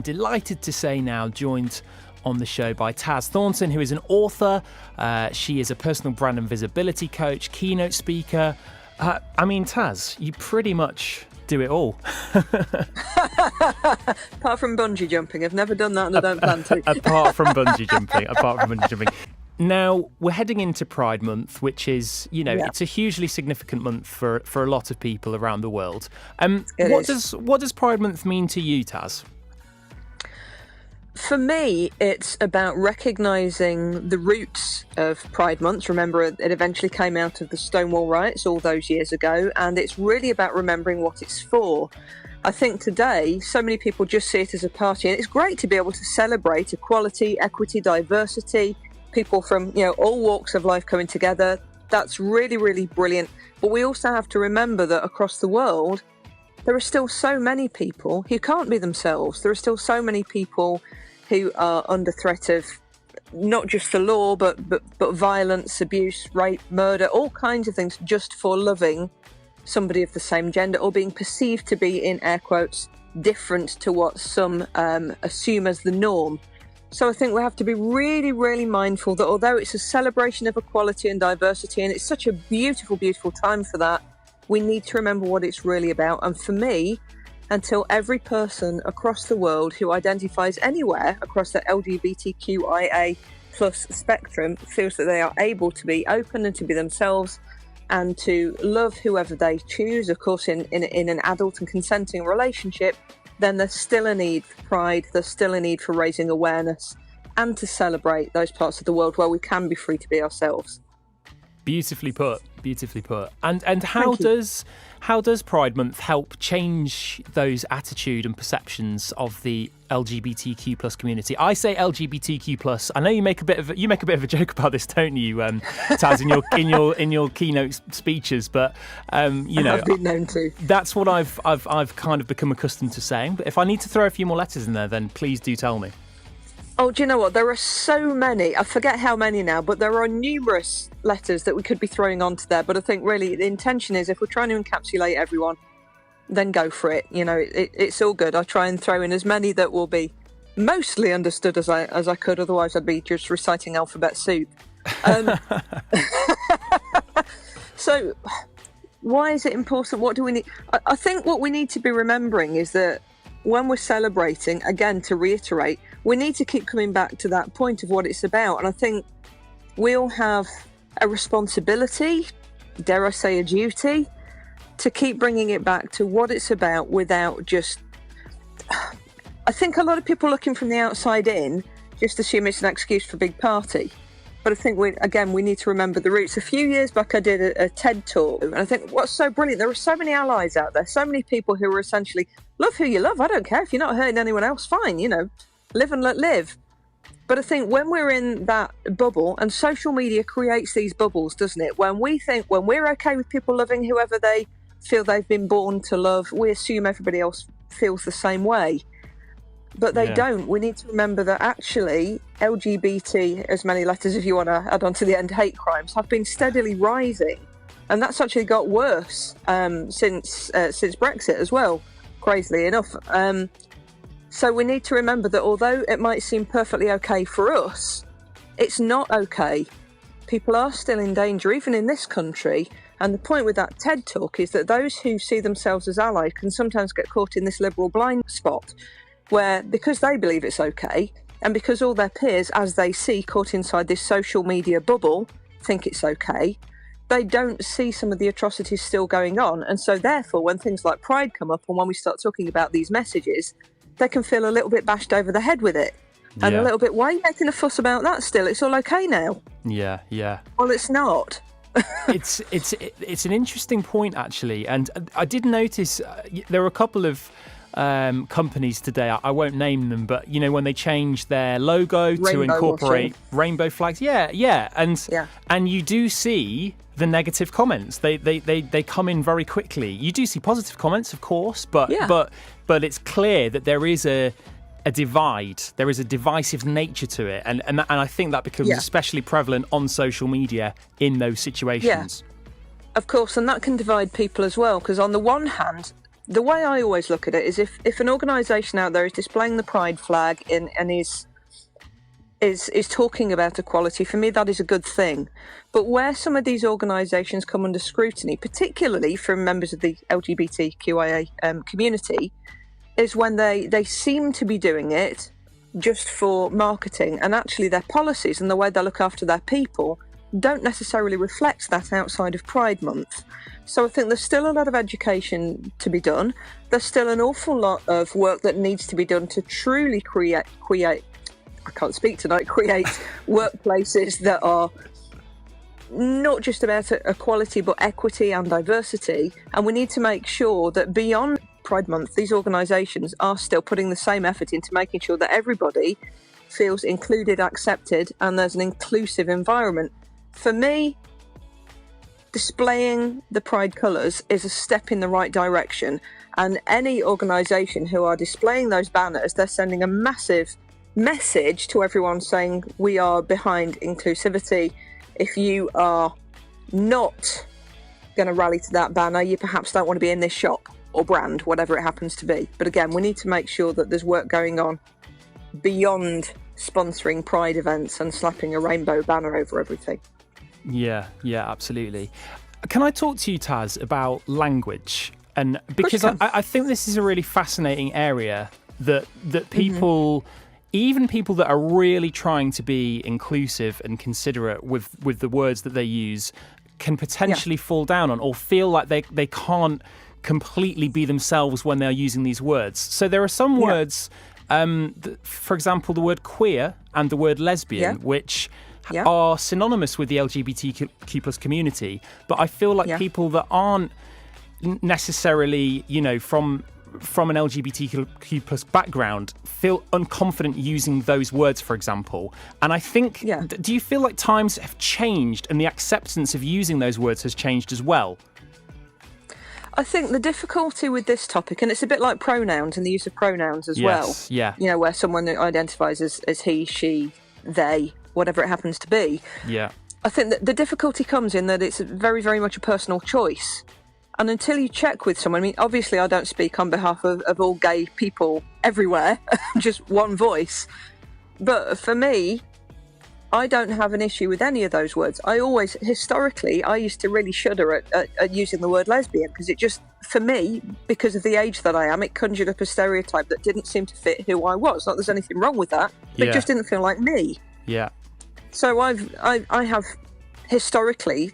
Delighted to say now joined on the show by Taz Thornton, who is an author. She is a personal brand and visibility coach, keynote speaker. Taz, you pretty much do it all. Apart from bungee jumping. I've never done that and I don't plan to. Apart from bungee jumping. Now, we're heading into Pride Month, which is, it's a hugely significant month for a lot of people around the world. What does Pride Month mean to you, Taz? For me, it's about recognising the roots of Pride Month. Remember, it eventually came out of the Stonewall riots all those years ago, and it's really about remembering what it's for. I think today, so many people just see it as a party, and it's great to be able to celebrate equality, equity, diversity, people from all walks of life coming together. That's really, really brilliant. But we also have to remember that across the world, there are still so many people who can't be themselves. There are still so many people who are under threat of not just the law, but violence, abuse, rape, murder, all kinds of things, just for loving somebody of the same gender or being perceived to be, in air quotes, different to what some assume as the norm. So I think we have to be really, really mindful that although it's a celebration of equality and diversity, and it's such a beautiful, beautiful time for that, we need to remember what it's really about. And for me, until every person across the world who identifies anywhere across the Lgbtqia plus spectrum feels that they are able to be open and to be themselves and to love whoever they choose, of course, in an adult and consenting relationship, then there's still a need for pride, there's still a need for raising awareness and to celebrate those parts of the world where we can be free to be ourselves. Beautifully put. And how does Pride Month help change those attitude and perceptions of the LGBTQ plus community? I say LGBTQ plus. I know you make a bit of a joke about this, don't you, Taz, in your keynote speeches? But I've been known to. That's what I've kind of become accustomed to saying. But if I need to throw a few more letters in there, then please do tell me. Oh, do you know what? There are so many. I forget how many now, but there are numerous letters that we could be throwing onto there. But I think really the intention is if we're trying to encapsulate everyone, then go for it. It's all good. I try and throw in as many that will be mostly understood as I could. Otherwise, I'd be just reciting alphabet soup. So why is it important? What do we need? I think what we need to be remembering is that when we're celebrating, again, to reiterate, we need to keep coming back to that point of what it's about. And I think we all have a responsibility, dare I say a duty, to keep bringing it back to what it's about without just... I think a lot of people looking from the outside in just assume it's an excuse for a big party. But I think, we need to remember the roots. A few years back, I did a TED talk. And I think what's so brilliant, there are so many allies out there, so many people who are essentially, love who you love. I don't care if you're not hurting anyone else, fine, live and let live. But I think when we're in that bubble, and social media creates these bubbles, doesn't it? When we're okay with people loving whoever they feel they've been born to love, we assume everybody else feels the same way. But they don't. We need to remember that actually LGBT, as many letters if you want to add on to the end, hate crimes, have been steadily rising. And that's actually got worse since Brexit as well, crazily enough. So we need to remember that although it might seem perfectly okay for us, it's not okay. People are still in danger, even in this country. And the point with that TED talk is that those who see themselves as allies can sometimes get caught in this liberal blind spot, where because they believe it's okay, and because all their peers, as they see, caught inside this social media bubble, think it's okay, they don't see some of the atrocities still going on. And so therefore, when things like Pride come up and when we start talking about these messages, they can feel a little bit bashed over the head with it. And a little bit, why are you making a fuss about that still? It's all okay now. Yeah. Well, it's not. It's an interesting point, actually. And I did notice there were a couple of companies today, I won't name them, but when they changed their logo to incorporate rainbow flags, and you do see the negative comments. They come in very quickly. You do see positive comments, of course, but it's clear that there is a divide. There is a divisive nature to it, and I think that becomes especially prevalent on social media in those situations. Of course, and that can divide people as well, because on the one hand, the way I always look at it is if an organisation out there is displaying the pride flag and is talking about equality, for me that is a good thing. But where some of these organisations come under scrutiny, particularly from members of the LGBTQIA community, is when they seem to be doing it just for marketing, and actually their policies and the way they look after their people don't necessarily reflect that outside of Pride Month. So I think there's still a lot of education to be done. There's still an awful lot of work that needs to be done to truly create workplaces that are not just about equality but equity and diversity. And we need to make sure that beyond Pride Month, these organisations are still putting the same effort into making sure that everybody feels included, accepted, and there's an inclusive environment. For me, displaying the Pride colours is a step in the right direction, and any organisation who are displaying those banners, they're sending a massive message to everyone saying we are behind inclusivity. If you are not going to rally to that banner, you perhaps don't want to be in this shop or brand, whatever it happens to be. But again, we need to make sure that there's work going on beyond sponsoring Pride events and slapping a rainbow banner over everything. Yeah, absolutely. Can I talk to you, Taz, about language? And because I think this is a really fascinating area that people, even people that are really trying to be inclusive and considerate with the words that they use, can potentially fall down on or feel like they can't completely be themselves when they're using these words. So there are some words, for example, the word queer and the word lesbian, which are synonymous with the LGBTQ plus community. But I feel like people that aren't necessarily, from an LGBTQ plus background feel unconfident using those words, for example. And I think, do you feel like times have changed and the acceptance of using those words has changed as well? I think the difficulty with this topic, and it's a bit like pronouns and the use of pronouns as well. Yeah. Where someone identifies as he, she, they, whatever it happens to be. Yeah. I think that the difficulty comes in that it's very, very much a personal choice. And until you check with someone, I mean, obviously I don't speak on behalf of all gay people everywhere, just one voice. But for me, I don't have an issue with any of those words. Historically, I used to really shudder at using the word lesbian because it just, for me, because of the age that I am, it conjured up a stereotype that didn't seem to fit who I was. Not that there's anything wrong with that, but it just didn't feel like me. Yeah. So I have historically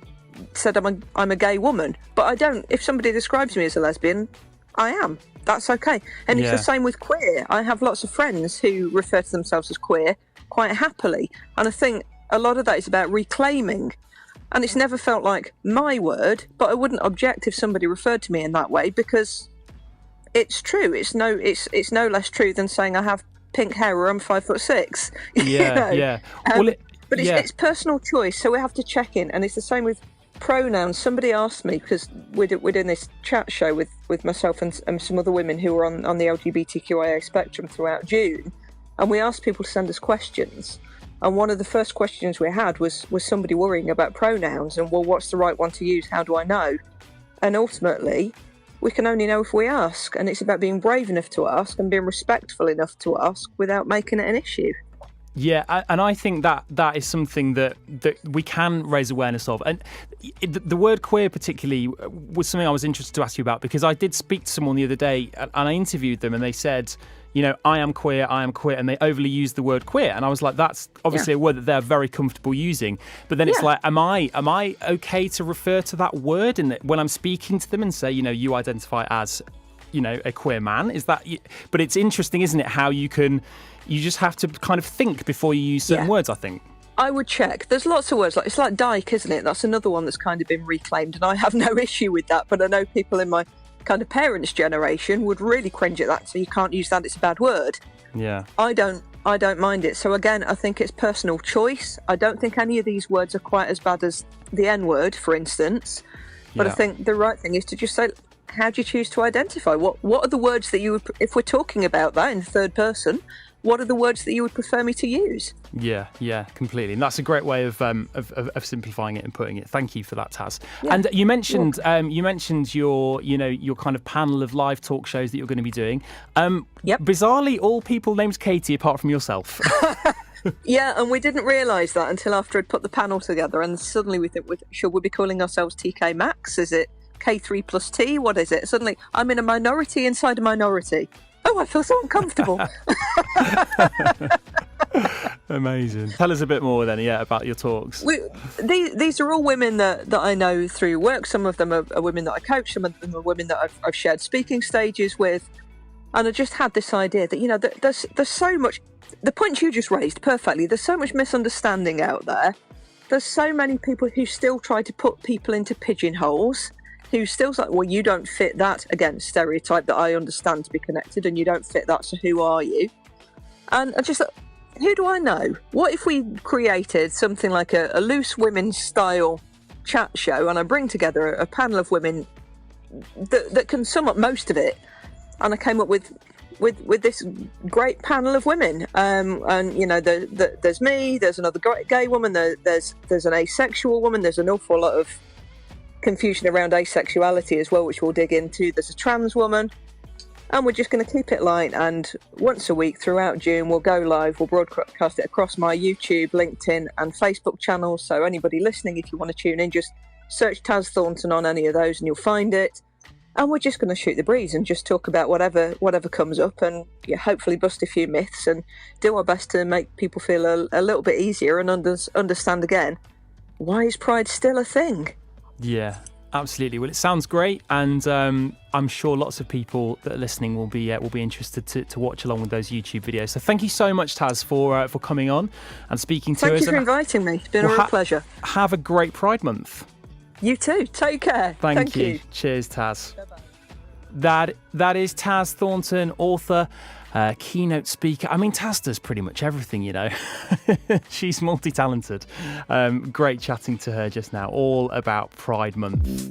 said I'm a gay woman, but I don't. If somebody describes me as a lesbian, I am. That's okay. And it's the same with queer. I have lots of friends who refer to themselves as queer quite happily, and I think a lot of that is about reclaiming. And it's never felt like my word, but I wouldn't object if somebody referred to me in that way because it's true. It's no less true than saying I have pink hair or I'm 5'6". Yeah. But it's personal choice, so we have to check in. And it's the same with pronouns. Somebody asked me, because we're doing this chat show with myself and some other women who are on the LGBTQIA spectrum throughout June, and we asked people to send us questions. And one of the first questions we had was somebody worrying about pronouns and, well, what's the right one to use? How do I know? And ultimately, we can only know if we ask. And it's about being brave enough to ask and being respectful enough to ask without making it an issue. Yeah, and I think that is something that we can raise awareness of. And the word queer particularly was something I was interested to ask you about, because I did speak to someone the other day and I interviewed them and they said, I am queer, and they overly used the word queer. And I was like, that's obviously a word that they're very comfortable using. But then it's like, am I okay to refer to that word when I'm speaking to them and say, you identify as, a queer man? Is that? But it's interesting, isn't it, how you just have to kind of think before you use certain words, I think. I would check. There's lots of words. It's like dyke, isn't it? That's another one that's kind of been reclaimed. And I have no issue with that. But I know people in my kind of parents' generation would really cringe at that. So you can't use that. It's a bad word. Yeah. I don't mind it. So again, I think it's personal choice. I don't think any of these words are quite as bad as the N-word, for instance. But I think the right thing is to just say, how do you choose to identify? What are the words that you would, if we're talking about that in the third person, what are the words that you would prefer me to use? Yeah, completely. And that's a great way of simplifying it and putting it. Thank you for that, Taz. Yeah. And you mentioned your kind of panel of live talk shows that you're going to be doing. Yep. Bizarrely, all people named Katie apart from yourself. Yeah, and we didn't realise that until after I'd put the panel together, and suddenly we think, should we be calling ourselves TK Maxx? Is it K3 plus T? What is it? Suddenly, I'm in a minority inside a minority. Oh, I feel so uncomfortable. Amazing. Tell us a bit more then, about your talks. These are all women that I know through work. Some of them are women that I coach. Some of them are women that I've shared speaking stages with. And I just had this idea that, there's so much, the point you just raised perfectly, there's so much misunderstanding out there. There's so many people who still try to put people into pigeonholes, who still like, well, you don't fit that, again, stereotype that I understand to be connected, and you don't fit that, so who are you? And I just thought, who do I know? What if we created something like a loose women's style chat show, and I bring together a panel of women that can sum up most of it? And I came up with this great panel of women, and there's me, there's another gay woman, there's an asexual woman, there's an awful lot of confusion around asexuality as well, which we'll dig into. There's a trans woman, and we're just going to keep it light. And once a week throughout June, we'll go live. We'll broadcast it across my YouTube, LinkedIn, and Facebook channels. So anybody listening, if you want to tune in, just search Taz Thornton on any of those, and you'll find it. And we're just going to shoot the breeze and just talk about whatever comes up, and hopefully bust a few myths and do our best to make people feel a little bit easier and understand again, why is pride still a thing? Yeah, absolutely. Well, it sounds great, and I'm sure lots of people that are listening will be interested to watch along with those YouTube videos. So thank you so much, Taz, for coming on and speaking to us. Thank you for inviting me. It's been a real pleasure. Have a great Pride Month. You too. Take care. Thank you. Cheers, Taz. Bye-bye. That is Taz Thornton, author, keynote speaker. I mean, Taz does pretty much everything, She's multi-talented. Great chatting to her just now, all about Pride Month.